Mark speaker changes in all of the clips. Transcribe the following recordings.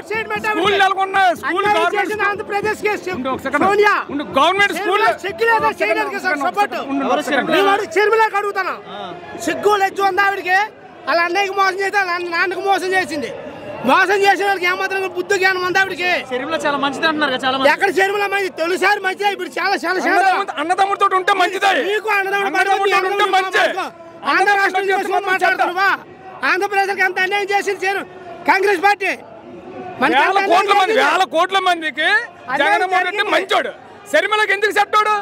Speaker 1: school నెలకొన్న school government
Speaker 2: Andhra Pradesh
Speaker 1: government school
Speaker 2: చర్మలకు అడుగుతాను సిగ్గు లెచ్చు ఉంది ఆవిడికి వాళ్ళ అన్నయ్యకి మోసం చేస్తే నాన్నకు మోసం చేసింది మోసం చేసిన వాళ్ళకి ఏమాత్రం బుద్ధి జ్ఞానం ఉంది ఆవిడికి
Speaker 3: చాలా మంచిది అంటున్నారు చాలా
Speaker 2: ఎక్కడ చెరువులో మంచి తొలిసారి మంచిదా ఇప్పుడు చాలా చాలా
Speaker 1: అన్నదమ్ముడితో ఉంటే మంచిదే
Speaker 2: నీకు ఆంధ్ర రాష్ట్రం చేసుకొని మాట్లాడుతున్నావా ఆంధ్రప్రదేశ్కి ఎంత అన్యాయం చేసింది కాంగ్రెస్ పార్టీ
Speaker 1: వేల కోట్ల మందికి జగన్మోహన్ రెడ్డి మంచోడు శర్మిలకి ఎందుకు చెప్తాడు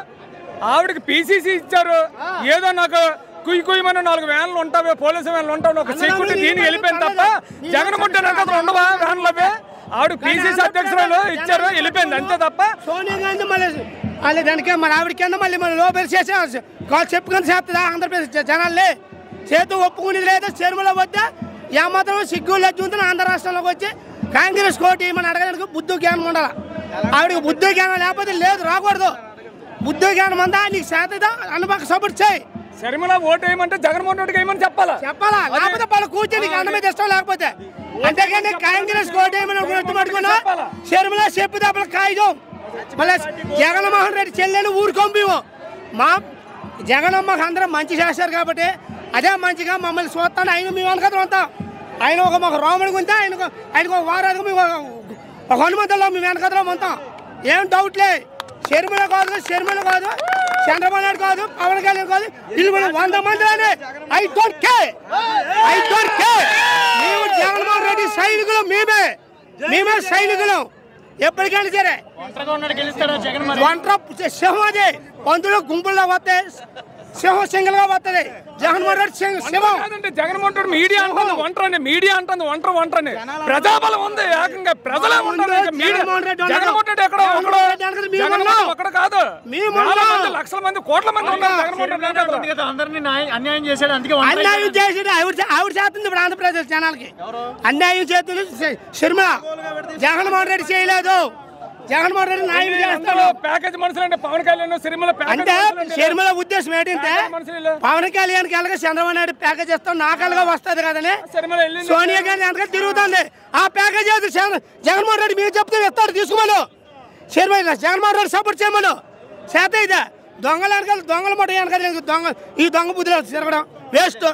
Speaker 1: ఆవిడకి పీసీసీ ఇచ్చారు ఏదో నాకు కుయ్యమని 4 వ్యాన్లు ఉంటావే పోలీసు వ్యాన్లు ఉంటావు ఒక సెక్యూరిటీ దీనికి వెళ్ళిపోయింది తప్ప జగన్మోహన్ రెడ్డి ఉండవా వ్యాన్లవే ఆవిడ పీసీసీ అధ్యక్షురాలు ఇచ్చారు వెళ్ళిపోయింది అంతే తప్ప
Speaker 2: సోనియా గాంధీ మళ్ళీ దానికి మన ఆవిడకి మళ్ళీ మన లోపల చేసే చెప్పుకొని చేస్తుందా ఆంధ్రప్రదేశ్ జనాలే చేతు ఒప్పుకునేది లేదా చర్మలో వద్దా ఏమాత్రం సిగ్గు లజ్జుందని ఆంధ్ర రాష్ట్రంలోకి వచ్చి కాంగ్రెస్ కోటి మనం అడగడానికి బుద్ధి జ్ఞానం ఉండాలి ఆవిడకి బుద్ధి జ్ఞానం లేకపోతే లేదు రాకూడదు బుద్ధి జ్ఞానం ఉందా నీకు చేత అన్నబాక సపోర్ట్ చేయి
Speaker 1: శర్మిల ఓటు వేయమంటే జగన్మోహన్ రెడ్డికి వేయమని చెప్పాలా
Speaker 2: లేకపోతే వాళ్ళ కూర్చొని నీకు అన్న మీద ఇష్టం లేకపోతే అంతేగాని కాంగ్రెస్ కోటి వేయమని పట్టుకున్నా శర్మిల చెప్పు తప్పల కాగితం మళ్ళీ జగన్మోహన్ రెడ్డి చెల్లెలు ఊరుకొంపివు మా జగన్మోహన్ అందరం మంచి చేస్తారు కాబట్టి అదే మంచిగా మమ్మల్ని చూస్తాను ఆయన మేము వెనకదలు ఉంటాం ఆయన ఒక రాముడికి ఉంటే ఆయనకు ఒక వారానికి మేము ఒక హనుమంతుల్లో మేము వెనకదలో ఉంటాం ఏం డౌట్లే శర్మిల కాదు చంద్రబాబు నాయుడు కాదు పవన్ కళ్యాణ్ కాదు వీళ్ళు 100 మందిలోనే ఐ డోంట్ కేర్ మేము జగన్మోహన్ రెడ్డి సైనికులు మేమే సైనికులు ఎప్పటికైనా సరే ఒంటరి సింహం అది పంతులు గుంపుల్లో వస్తే సింహం సింగిల్ గా వస్తుంది జగన్మోహన్ రెడ్డి సింహం
Speaker 1: జగన్మోహన్ రెడ్డి మీడియా అంటుంది ఒంటరి ప్రజాబలం ఉంది ఏకంగా ప్రజలే ఉంటారు జగన్మోహన్ రెడ్డి ఎక్కడ కాదు లక్షల మంది కోట్ల మంది ఉన్నారు
Speaker 3: అందరినీ అన్యాయం చేశాడు అందుకే
Speaker 2: అన్యాయం చేసాడు ఆవిడ చేస్తుంది ఇప్పుడు ఆంధ్రప్రదేశ్ జనాలకి అన్యాయం చేస్తుంది శర్మ జగన్మోహన్ రెడ్డి చేయలేదు జగన్మోహన్ రెడ్డి న్యాయం చేస్తాడు
Speaker 1: ప్యాకేజ్ మనుషులు అంటే పవన్ కళ్యాణ్ శర్మిల
Speaker 2: అంటే శర్మిల ఉద్దేశం ఏంటంటే పవన్ కళ్యాణ్కి వెళ్ళగా చంద్రబాబు నాయుడు ప్యాకేజ్ ఇస్తాం నాకలుగా వస్తుంది కదని సోనియా గాంధీ వెనక తిరుగుతుంది ఆ ప్యాకేజ్ జగన్మోహన్ రెడ్డి మీరు చెప్తే ఇస్తాడు తీసుకోమను శర్మిల జగన్మోహన్ రెడ్డి సపోర్ట్ చేయమను చేత ఇదే దొంగల వెనకాల దొంగల మొట్ట వెనకాల ఈ దొంగ బుద్ధిలో తిరగడం వేస్ట్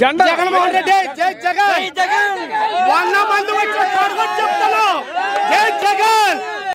Speaker 2: జగన్మోహన్ రెడ్డి జై జగన్ 100 మంది వచ్చి చెప్తాను జై జగన్